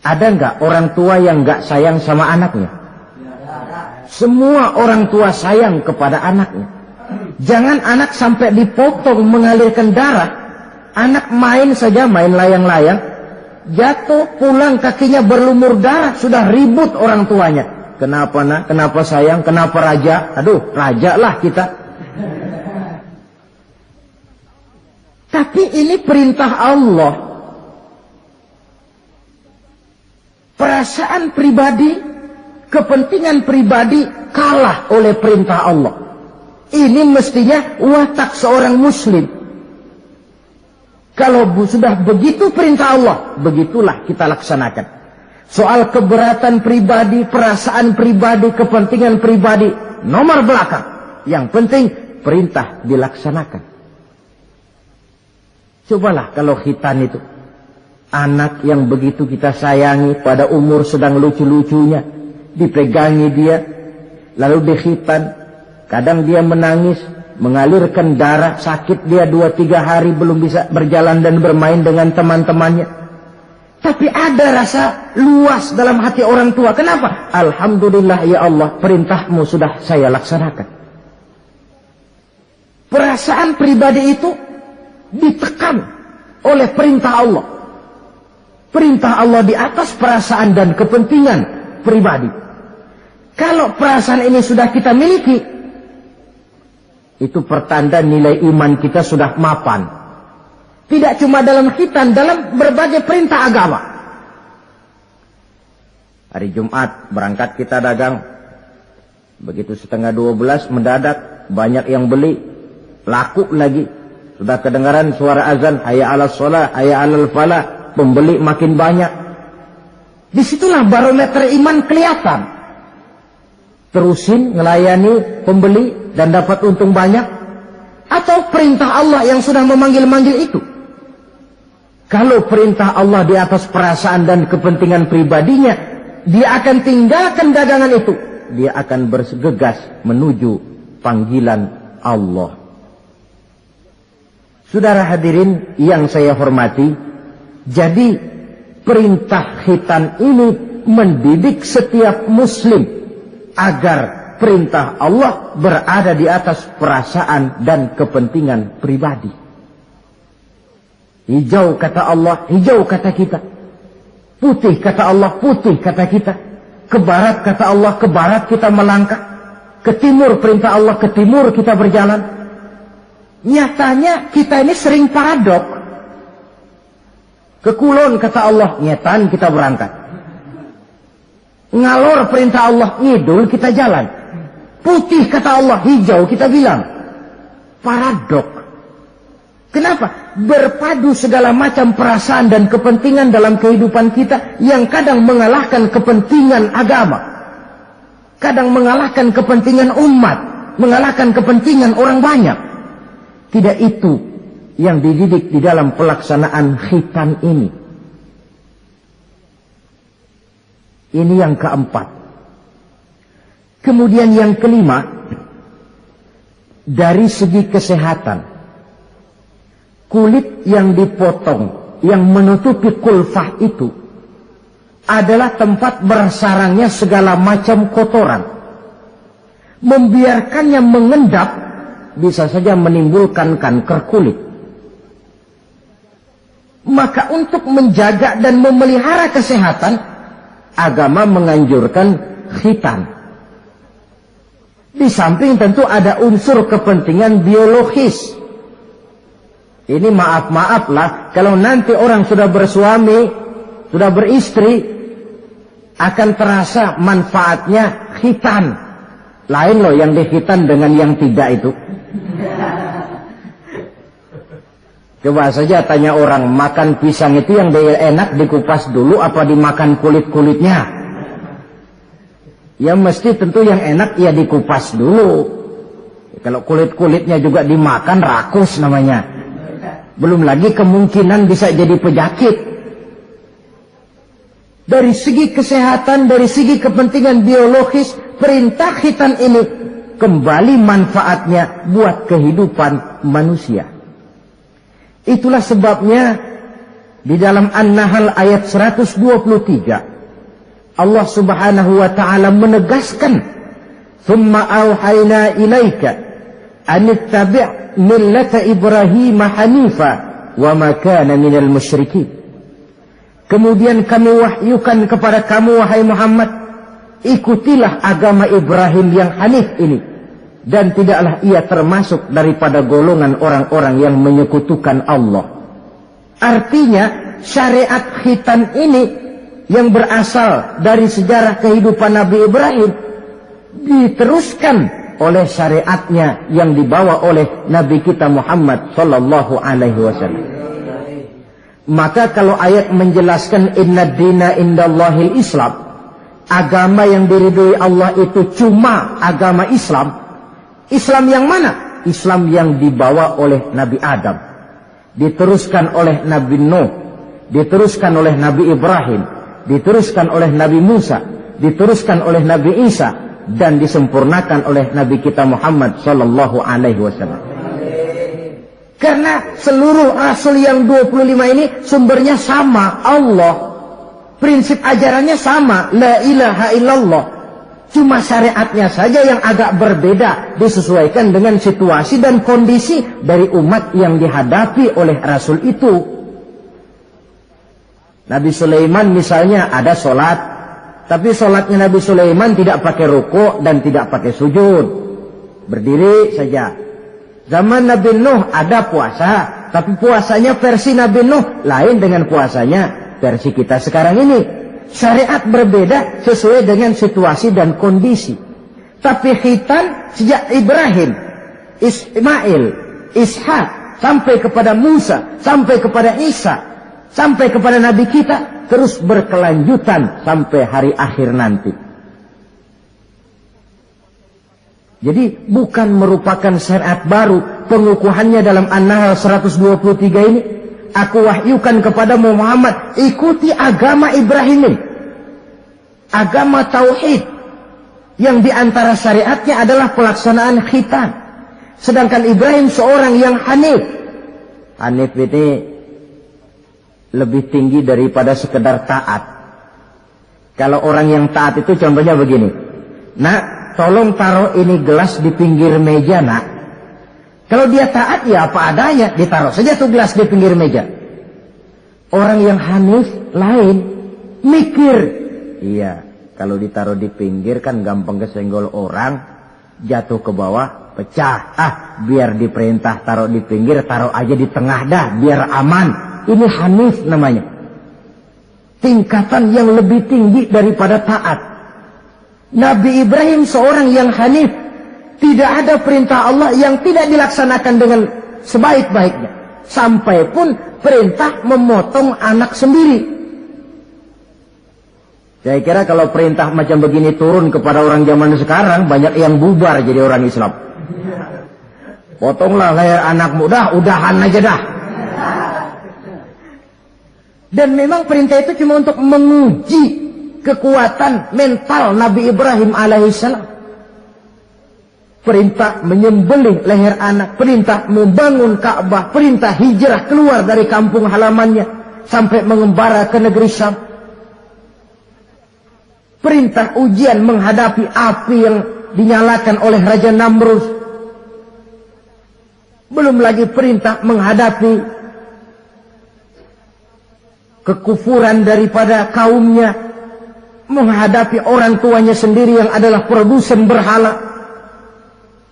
Ada nggak orang tua yang nggak sayang sama anaknya? Semua orang tua sayang kepada anaknya. Jangan anak sampai dipotong mengalirkan darah. Anak main saja, main layang-layang, jatuh pulang kakinya berlumur darah, sudah ribut orang tuanya. Kenapa nak? Kenapa sayang? Kenapa raja? Aduh, raja lah kita. Tapi ini perintah Allah. Perasaan pribadi, kepentingan pribadi kalah oleh perintah Allah. Ini mestinya watak seorang muslim. Kalau sudah begitu perintah Allah, begitulah kita laksanakan. Soal keberatan pribadi, perasaan pribadi, kepentingan pribadi, nomor belakang. Yang penting perintah dilaksanakan. Cobalah kalau khitan itu Anak yang begitu kita sayangi pada umur sedang lucu-lucunya, dipegangi dia, lalu dikhitan. Kadang dia menangis, mengalirkan darah, sakit dia 2-3 hari belum bisa berjalan dan bermain dengan teman-temannya. Tapi ada rasa luas dalam hati orang tua. Kenapa? Alhamdulillah ya Allah, perintahmu sudah saya laksanakan. Perasaan pribadi itu ditekan oleh perintah Allah. Perintah Allah di atas perasaan dan kepentingan pribadi. Kalau perasaan ini sudah kita miliki, itu pertanda nilai iman kita sudah mapan. Tidak cuma dalam khitan, dalam berbagai perintah agama. Hari Jumat berangkat kita dagang. Begitu 11:30 mendadak banyak yang beli, laku lagi. Sudah kedengaran suara azan, hayya 'alas shalah, hayya 'alal falah, pembeli makin banyak. Disitulah barometer iman kelihatan. Terusin melayani pembeli dan dapat untung banyak, atau perintah Allah yang sudah memanggil-manggil itu. Kalau perintah Allah di atas perasaan dan kepentingan pribadinya, dia akan tinggalkan dagangan itu. Dia akan bergegas menuju panggilan Allah. Saudara hadirin yang saya hormati, jadi perintah khitan ini mendidik setiap muslim agar perintah Allah berada di atas perasaan dan kepentingan pribadi. Hijau kata Allah, hijau kata kita. Putih kata Allah, putih kata kita. Ke barat kata Allah, ke barat kita melangkah. Ke timur perintah Allah, ke timur kita berjalan. Nyatanya kita ini sering paradok. Ke kulon kata Allah, nyetan kita berangkat. Ngalor perintah Allah, ngidul kita jalan. Putih kata Allah, hijau kita bilang. Paradok. Kenapa? Berpadu segala macam perasaan dan kepentingan dalam kehidupan kita yang kadang mengalahkan kepentingan agama. Kadang mengalahkan kepentingan umat, mengalahkan kepentingan orang banyak. Tidak itu yang dididik di dalam pelaksanaan khitan ini. Ini yang keempat. Kemudian yang kelima, dari segi kesehatan, kulit yang dipotong, yang menutupi kulfah itu adalah tempat bersarangnya segala macam kotoran. Membiarkannya mengendap bisa saja menimbulkan kanker kulit. Maka untuk menjaga dan memelihara kesehatan, agama menganjurkan khitan. Di samping tentu ada unsur kepentingan biologis. Ini maaf-maaf lah, kalau nanti orang sudah bersuami, sudah beristri, akan terasa manfaatnya khitan. Lain loh yang dikhitan dengan yang tidak itu. Coba saja tanya orang, makan pisang itu yang enak dikupas dulu apa dimakan kulit-kulitnya? Ya mesti tentu yang enak ya dikupas dulu. Kalau kulit-kulitnya juga dimakan, rakus namanya. Belum lagi kemungkinan bisa jadi penyakit. Dari segi kesehatan, dari segi kepentingan biologis, perintah khitan ini kembali manfaatnya buat kehidupan manusia. Itulah sebabnya di dalam An-Nahl ayat 123 Allah Subhanahu wa taala menegaskan, "Tsumma auhayna ilaika an ittabi' millata Ibrahim hanifa wa ma kana minal musyrikin." Kemudian kami wahyukan kepada kamu wahai Muhammad, ikutilah agama Ibrahim yang hanif ini, dan tidaklah ia termasuk daripada golongan orang-orang yang menyekutukan Allah. Artinya syariat khitan ini yang berasal dari sejarah kehidupan Nabi Ibrahim diteruskan oleh syariatnya yang dibawa oleh Nabi kita Muhammad sallallahu alaihi wasallam. Maka kalau ayat menjelaskan inna dina indallahil Islam, agama yang diridhoi Allah itu cuma agama Islam. Islam yang mana? Islam yang dibawa oleh Nabi Adam, diteruskan oleh Nabi Nuh, diteruskan oleh Nabi Ibrahim, diteruskan oleh Nabi Musa, diteruskan oleh Nabi Isa, dan disempurnakan oleh Nabi kita Muhammad sallallahu alaihi wasallam. Karena seluruh rasul yang 25 ini sumbernya sama, Allah. Prinsip ajarannya sama, la ilaha illallah. Cuma syariatnya saja yang agak berbeda, disesuaikan dengan situasi dan kondisi dari umat yang dihadapi oleh rasul itu. Nabi Sulaiman misalnya ada sholat, tapi sholatnya Nabi Sulaiman tidak pakai ruku dan tidak pakai sujud, berdiri saja. Zaman Nabi Nuh ada puasa, tapi puasanya versi Nabi Nuh lain dengan puasanya versi kita sekarang ini. Syariat berbeda sesuai dengan situasi dan kondisi. Tapi khitan sejak Ibrahim, Ismail, Ishak, sampai kepada Musa, sampai kepada Isa, sampai kepada Nabi kita, terus berkelanjutan sampai hari akhir nanti. Jadi bukan merupakan syariat baru. Pengukuhannya dalam An-Nahl 123 ini, aku wahyukan kepada Muhammad, ikuti agama Ibrahim ini, agama tauhid, yang diantara syariatnya adalah pelaksanaan khitan. Sedangkan Ibrahim seorang yang hanif. Hanif ini lebih tinggi daripada sekedar taat. Kalau orang yang taat itu contohnya begini, nak, tolong taruh ini gelas di pinggir meja, nak. Kalau dia taat ya apa adanya, ditaruh saja tuh gelas di pinggir meja. Orang yang hanif lain, mikir. Iya, kalau ditaruh di pinggir kan gampang kesenggol orang, jatuh ke bawah, pecah. Biar diperintah taruh di pinggir, taruh aja di tengah dah, biar aman. Ini hanif namanya. Tingkatan yang lebih tinggi daripada taat. Nabi Ibrahim seorang yang hanif. Tidak ada perintah Allah yang tidak dilaksanakan dengan sebaik-baiknya. Sampai pun perintah memotong anak sendiri. Saya kira kalau perintah macam begini turun kepada orang zaman sekarang, banyak yang bubar jadi orang Islam. Potonglah leher anakmu, udahan aja dah. Dan memang perintah itu cuma untuk menguji kekuatan mental Nabi Ibrahim alaihissalam. Perintah menyembelih leher anak, perintah membangun Ka'bah, perintah hijrah keluar dari kampung halamannya sampai mengembara ke negeri Syam. Perintah ujian menghadapi api yang dinyalakan oleh Raja Namrud. Belum lagi perintah menghadapi kekufuran daripada kaumnya, menghadapi orang tuanya sendiri yang adalah produsen berhala.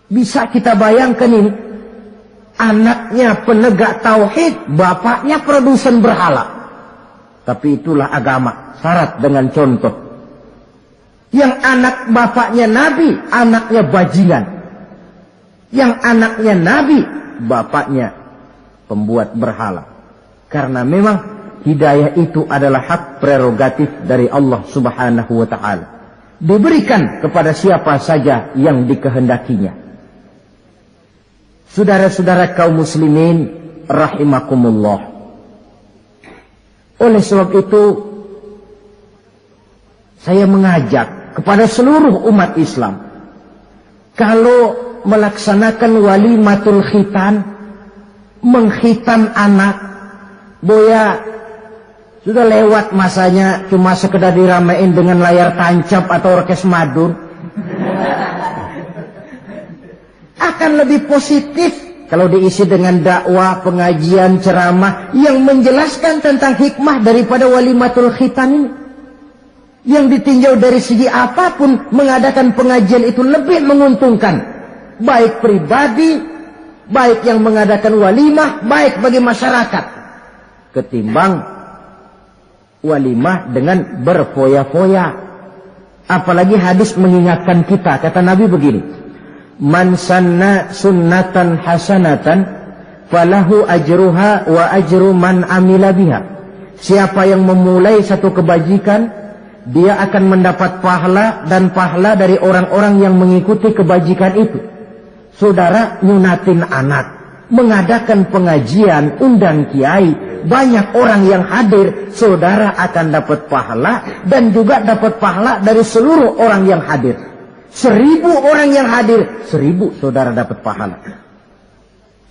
Bisa kita bayangkan ini, anaknya penegak tauhid, bapaknya produsen berhala. Tapi itulah agama, syarat dengan contoh. Yang anak bapaknya nabi, anaknya bajingan. Yang anaknya nabi, bapaknya pembuat berhala. Karena memang hidayah itu adalah hak prerogatif dari Allah Subhanahu wa ta'ala. Diberikan kepada siapa saja yang dikehendakinya. Saudara-saudara kaum muslimin rahimakumullah. Oleh sebab itu, saya mengajak kepada seluruh umat Islam, kalau melaksanakan walimatul khitan, mengkhitan anak, boya sudah lewat masanya cuma sekedar diramein dengan layar tancap atau orkes madun. Akan lebih positif kalau diisi dengan dakwah, pengajian, ceramah yang menjelaskan tentang hikmah daripada walimatul khitan ini. Yang ditinjau dari segi apapun, mengadakan pengajian itu lebih menguntungkan. Baik pribadi, baik yang mengadakan walimah, baik bagi masyarakat. Ketimbang walimah dengan berfoya-foya. Apalagi hadis mengingatkan kita, kata Nabi begini, man sanna sunnatan hasanatan falahu ajruha wa ajru man amila biha. Siapa yang memulai satu kebajikan, dia akan mendapat pahala dan pahala dari orang-orang yang mengikuti kebajikan itu. Saudara nyunatin anak, mengadakan pengajian, undang kiai, banyak orang yang hadir, saudara akan dapat pahala dan juga dapat pahala dari seluruh orang yang hadir. 1000 orang yang hadir, 1000 saudara dapat pahala.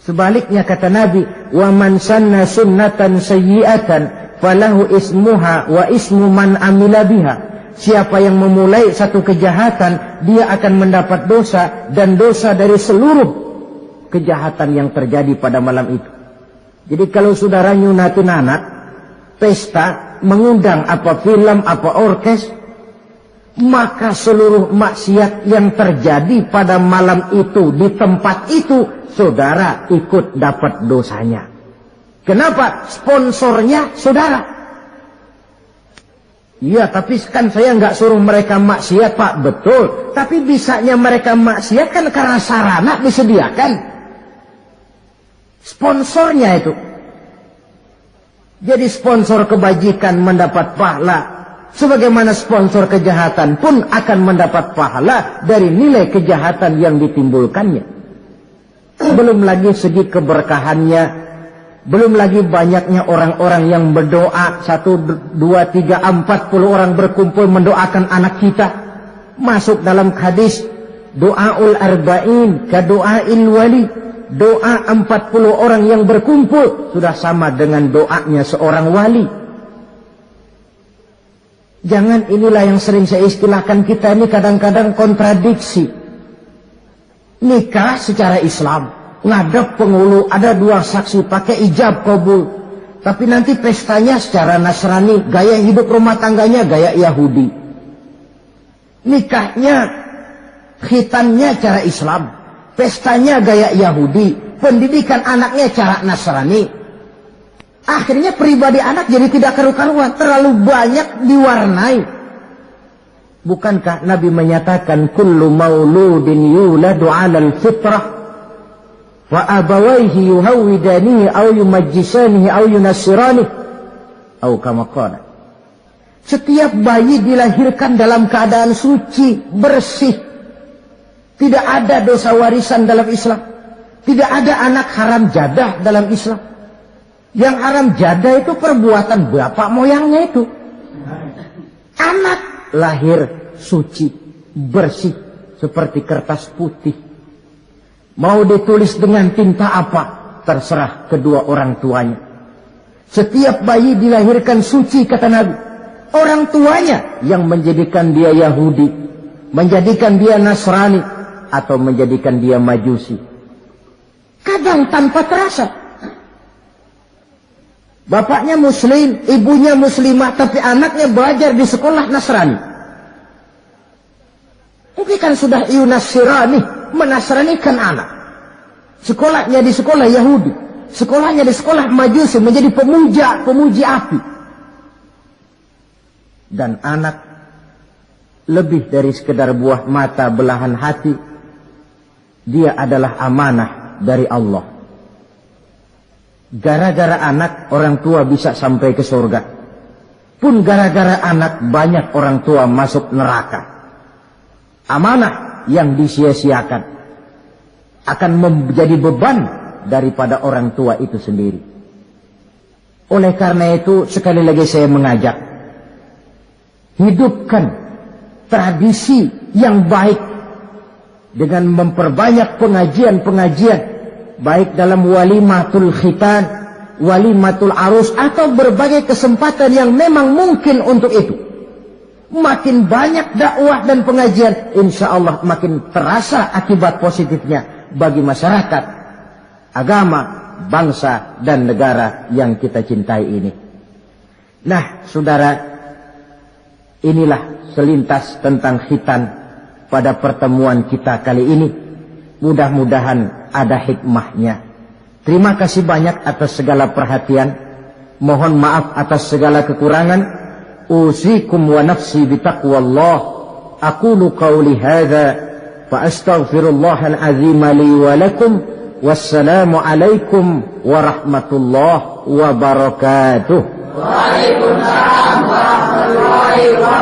Sebaliknya kata Nabi, wa man sanna sunnatan sayyi'atan falahu ismuha wa ismu man amila biha. Siapa yang memulai satu kejahatan, dia akan mendapat dosa dan dosa dari seluruh kejahatan yang terjadi pada malam itu. Jadi kalau saudara nyunatin anak, pesta, mengundang apa film, apa orkes, maka seluruh maksiat yang terjadi pada malam itu, di tempat itu, saudara ikut dapat dosanya. Kenapa? Sponsornya saudara. Iya, tapi kan saya nggak suruh mereka maksiat, Pak. Betul. Tapi bisanya mereka maksiat kan karena sarana disediakan. Sponsornya itu. Jadi sponsor kebajikan mendapat pahala. Sebagaimana sponsor kejahatan pun akan mendapat pahala dari nilai kejahatan yang ditimbulkannya. Belum lagi segi keberkahannya. Belum lagi banyaknya orang-orang yang berdoa. 1, 2, 3, 40 orang berkumpul mendoakan anak kita. Masuk dalam hadis doaul arba'in ka doail wali. Doa 40 orang yang berkumpul sudah sama dengan doanya seorang wali. Jangan, inilah yang sering saya istilahkan, kita ini kadang-kadang kontradiksi. Nikah secara Islam, ngadep penghulu, ada 2 saksi, pakai ijab kabul. Tapi nanti pestanya secara Nasrani, gaya hidup rumah tangganya gaya Yahudi. Nikahnya, khitannya cara Islam, pestanya gaya Yahudi, pendidikan anaknya cara Nasrani. Akhirnya pribadi anak jadi tidak karu-karuan, terlalu banyak diwarnai. Bukankah Nabi menyatakan kullu mauludin yuladu 'alal fitrah wa abawayhi yuhawidanihi aw yumajjisanihi aw yunassiranihi atau kama qala. Setiap bayi dilahirkan dalam keadaan suci, bersih. Tidak ada dosa warisan dalam Islam. Tidak ada anak haram jadah dalam Islam. Yang haram jadah itu perbuatan bapak moyangnya itu. Anak lahir suci, bersih, seperti kertas putih. Mau ditulis dengan tinta apa, terserah kedua orang tuanya. Setiap bayi dilahirkan suci, kata Nabi. Orang tuanya yang menjadikan dia Yahudi, menjadikan dia Nasrani, atau menjadikan dia Majusi. Kadang tanpa terasa. Bapaknya Muslim, ibunya Muslimah, tapi anaknya belajar di sekolah Nasrani. Ini kan sudah yunassirani, menasranikan anak. Sekolahnya di sekolah Yahudi, sekolahnya di sekolah Majusi, menjadi pemuji api. Dan anak lebih dari sekedar buah mata belahan hati, dia adalah amanah dari Allah. Gara-gara anak, orang tua bisa sampai ke surga. Pun gara-gara anak, banyak orang tua masuk neraka. Amanah yang disia-siakan akan menjadi beban daripada orang tua itu sendiri. Oleh karena itu, sekali lagi saya mengajak, hidupkan tradisi yang baik dengan memperbanyak pengajian-pengajian, baik dalam walimatul khitan, walimatul arus, atau berbagai kesempatan yang memang mungkin untuk itu. Makin banyak dakwah dan pengajian, insya Allah makin terasa akibat positifnya bagi masyarakat, agama, bangsa, dan negara yang kita cintai ini. Nah, saudara, inilah selintas tentang khitan pada pertemuan kita kali ini. Mudah-mudahan ada hikmahnya. Terima kasih banyak atas segala perhatian. Mohon maaf atas segala kekurangan. Usikum wa nafsi bitaqwallah. Aqulu qawli hadha fa astaghfirullahal azim li wa lakum. Wassalamu alaikum warahmatullahi wabarakatuh. Waalaikumsalam warahmatullahi wabarakatuh.